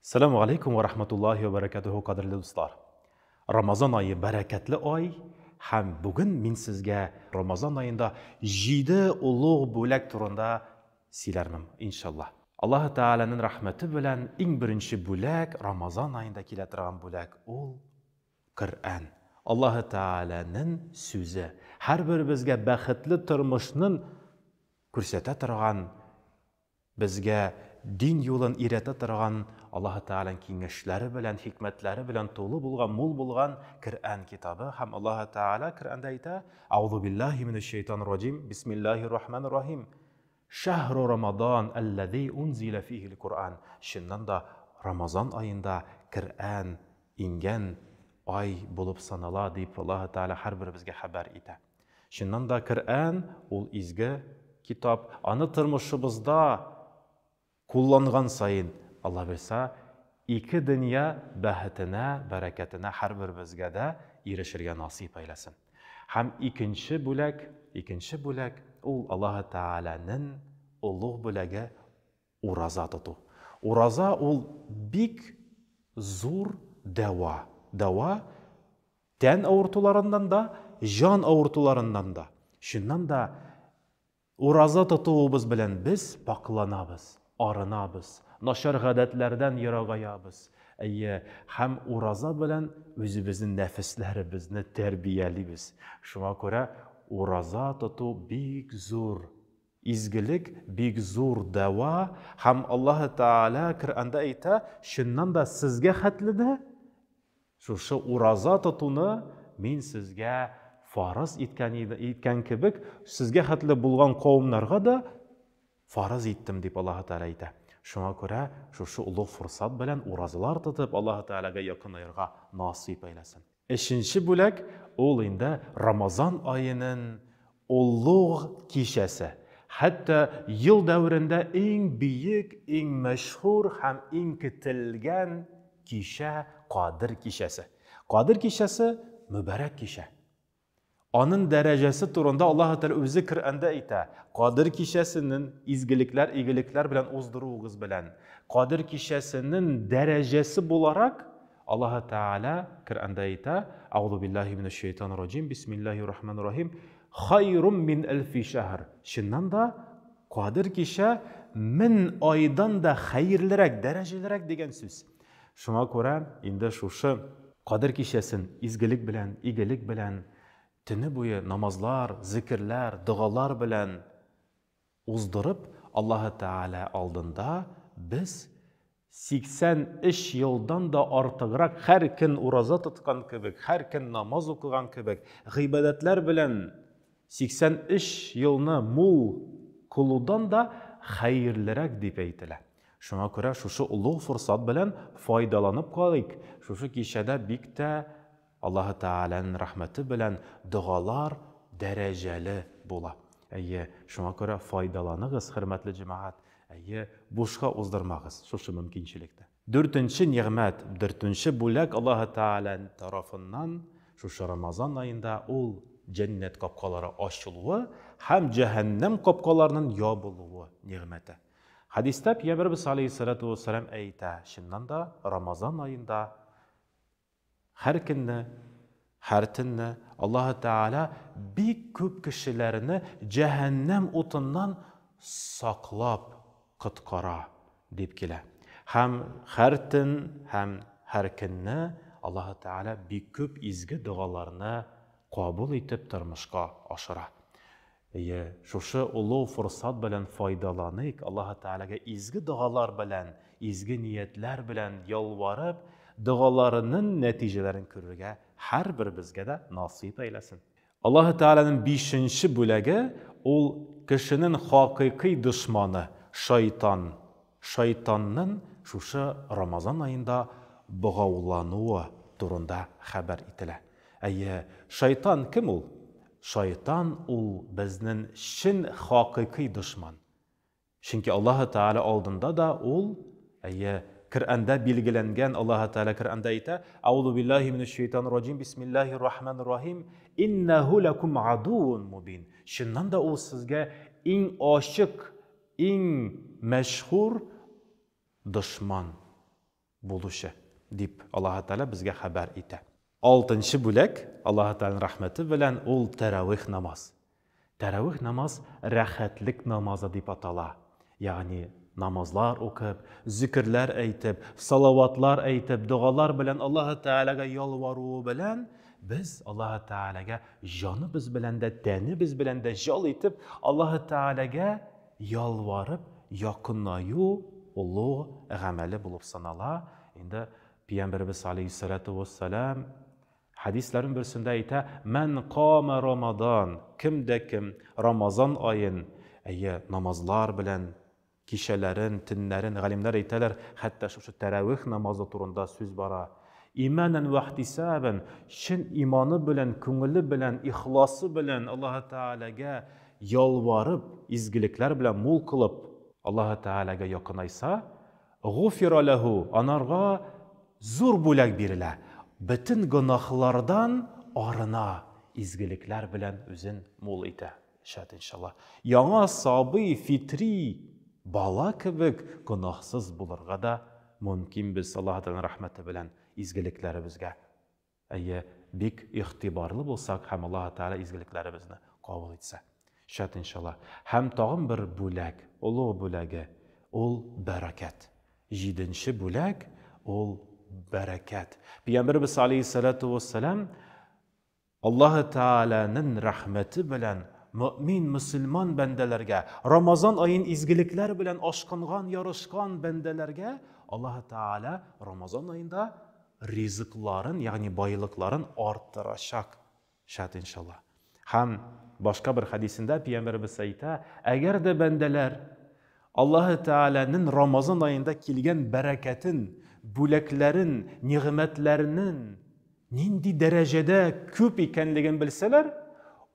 Assalamu alaikum wa rahmatullahi wa barakatuhu qadrli do'stlar. Ramazon oyi barakatli oy. Ham bugun men sizga Ramazon oyida 7 ulug' bo'lak turida silarmim inshaalloh. Alloh taolaning rahmati bilan eng birinchi bo'lak Ramazon oyida keladigan bo'lak ul Qur'on. Alloh taolaning so'zi har bir bizga baxtli turmushni ko'rsata turgan, bizga din yo'lini irata turgan Alloh taolaning kengashlari bilan, hikmatlari bilan to'la bo'lgan, mo'l bo'lgan Qur'on kitobi. Ham Alloh taolo Qur'onda aytadi: "A'udhu billahi minash shaytonir rojim. Bismillahir rohmanir rohim. Shahru Ramazon allazi unzila fihi al-Qur'on." Shundanda Ramazon oyida Qur'on ingan oy bo'lib sanaladi deb Alloh taolo har birimizga xabar etadi. Shundanda Qur'on ul izgi kitob. Ani turmushimizda kullangan sayın Allah bilsa iki dünya bahatına, bereketine her bir bizge de erişirge nasip eylesin. Hem ikinci bulak ol Allah Teala'nın uluğ bulagi uraza tutu. Uraza ol bik zor deva. Deva ten ağırtılarından da, can ağırtılarından da. Şundan da uraza tutuğumuz bilen biz paklanabız. Arınabız, naşar gadetlerden yıragayabız. Hem uraza bilen özümüzün nefislerimizni terbiyelibiz. Şuna göre uraza tutu big zor, izgilik big zor deva. Hem Allah Teala Kur'an'da ayta, şundan da sizge hatlidi. Şu uraza tutunu men sizge farz etken kibik, sizge hatli bulgan kavimlarga da farz ettim deb Alloh taolo aytadi. Shunga ko'ra, shu ulug' fursat bilan urazalar tutib Alloh taolaga yaqinlashishga nasib eylesin. Üçüncü bo'lak ol endi Ramazon oyining ulug' kechasi. Hatto yil davrida eng buyuk, eng mashhur ham eng kutilgan kecha Qodir kechasi. Qodir kechasi muborak kecha. Onun derecesi turunda Allah Teala özü Kur'an'da aytadi. Qodir kechasinin izgilikler, igilikler bilen uzduruğuz bilen. Qodir kechasinin derecesi bularak Allah Teala Kur'an'da aytadi. A'udhu billahi mineşşeytanirracim. Bismillahirrahmanirrahim. Hayrun min elfi şehr. Şundan da Qodir kecha min aydan da hayırlırak, derecelirak degen söz. Şuna göre indi şu Qodir kechasin izgilik bilen, igilik bilen tini bo'yi namazlar, zikirler, dualar bilen uzdurib Alloh taolo oldinda biz 83 yıldan da ortiqroq har kun uraza tutgan kibik, har kun namoz o'qigan kibik, g'iybatlar bilan 83 yilni mo'l quludan da xayrliroq deb aytiladi. Shunga ko'ra shu ulug' fursat bilan foydalanib qolaylik. Shu kechada bikta Allah Teala'nın rahmeti bilen dualar dereceli bula. Şuna göre faydalanığız, hürmetli cemaat. Boşqa uzdurmağız, şu mümkünçilikte. Dördüncü nimet, dördüncü bulak Allah Teala'nın tarafından şu Ramazan ayında ol cennet kapkaları açılığı, hem cehennem kapkalarının yabılığı nimeti. Hadiste Peygamberimiz Aleyhissalatu vesselam ayta, şundan da Ramazan ayında her günne, her tünne Allah Teala bir köp kişilerini cehennem otundan saklap kıtkara deyip kele. Hem her tün hem her günne Allah Teala bir köp izgi dualarını kabul etip turmuşqa aşıra. Şu ulu fırsat bilen faydalanık Allah Teala'ga izgi dualar bilen, izgi niyetler bilen yalvarıp dualarının neticelerini görürge her bir bizge de nasip eylesin. Allah Teala'nın 5. bölegi ol kişinin hakiki düşmanı şeytan. Şeytanın şu Ramazan ayında boğavlanığı turunda haber etile. Şeytan kim ol? Şeytan ol biznin şin hakiki düşman. Çünkü Allah Teala aldığında da ol Kur'an'da bilgilengen Allah Teala Kur'an'da ayta: "A'udhu billahi mineşşeytanirracim. Bismillahirrahmanirrahim. İnnehu lekum aduvun mubin." Şundan da o sizge en aşık, en meşhur düşman. булушы дип Аллаһ Тәала безгә хәбәр итә. 6нчы бүләк Аллаһ Тәаланың рәхмәте белән ул тәравих намаз. Тәравих намаз рәхәтлек намазы дип атала. Ягъни намазлар укып, зикрләр әйтеп, салаватлар әйтеп, дугалар белән Аллаһ Тәалага ялвару белән без Аллаһ Тәалага җаныбыз белән дә, тәнебез белән дә жал итеп, Аллаһ Тәалага ялварып, якынаю улуг гамәле булып санала. Инде Пәйгамбәрбез алейһиссалату вассалам хадисләрен берсендә әйтә: "Мән қама Рамадан", кемдә кем Рамазан айын намазлар белән кичәләрен, төннәрен, галимнәр әйтәләр, хәтта шушы тәравих намазы турында сүз бара. Иманан ва ихтисабан, шин иманы белән, күңеле белән, ихласы белән Аллаһ Тәалага ялварып, изгелекләр белән мул кылып Аллаһ Тәалага якынайса, гуфира лаху, анарга зур бүләк бирелә. Бөтен гөнаһлардан арына, изгелекләр белән үзен мул итә. Шәт иншаллах. Яңа сабый, фитри бала кебек гөнаһсыз булырга да мөмкин без Аллаһ Тәаланың рәхмәте белән изгелекләребезгә. Бик ихтибарлы булсак, һәм Аллаһ Тәала изгелекләребезне кабул итсә. Шәт иншаллах. Һәм тагын бер бүләк, улуг бүләге, ул бәрәкәт. 7нче бүләк ул бәрәкәт. Пәйгамбәрбез алейһиссалату вассалам Аллаһ Тәаланың рәхмәте белән мөмин, мөселман бәндәләргә, Рамазан айын изгелекләр белән ашкынган, ярышкан бәндәләргә Аллаһ Тәала Рамазан айында ризыкларын, ягъни байлыкларын арттырачак. Шәт иншаллах. Һәм башка бер хадисендә Пәйгамбәрбез әйтә: "Әгәр дә бәндәләр Аллаһ Тәаланың Рамазан айында килгән бәрәкәтен, бүләкләрен, ниғмәтләренең нинди дәрәҗәдә күп икәнлеген белсәләр,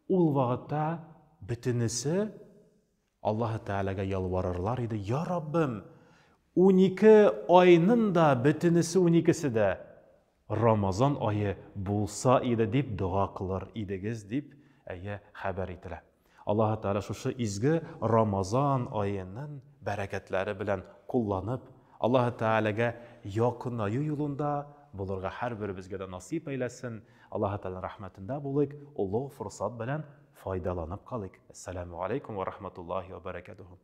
ул вакытта бөтенесе Аллаһ Тәалага ялварырлар иде: "Я Раббым, 12 айның да бөтенесе 12-се дә Рамазан айы булса иде" дип дуа кылыр идегез дип хәбәр ителә. Аллаһ Тәала шушы изге Рамазан айының бәрәкәтләре белән кулланып, Аллаһ Тәалага якынаю юлында булырга һәрберебезгә дә насип әйләсен. Аллаһ Тәаланың рәхмәтендә булыйк, улуг форсат белән файдаланып калыйк. Ассаламу алейкум ва рахматуллахи ва баракатуху.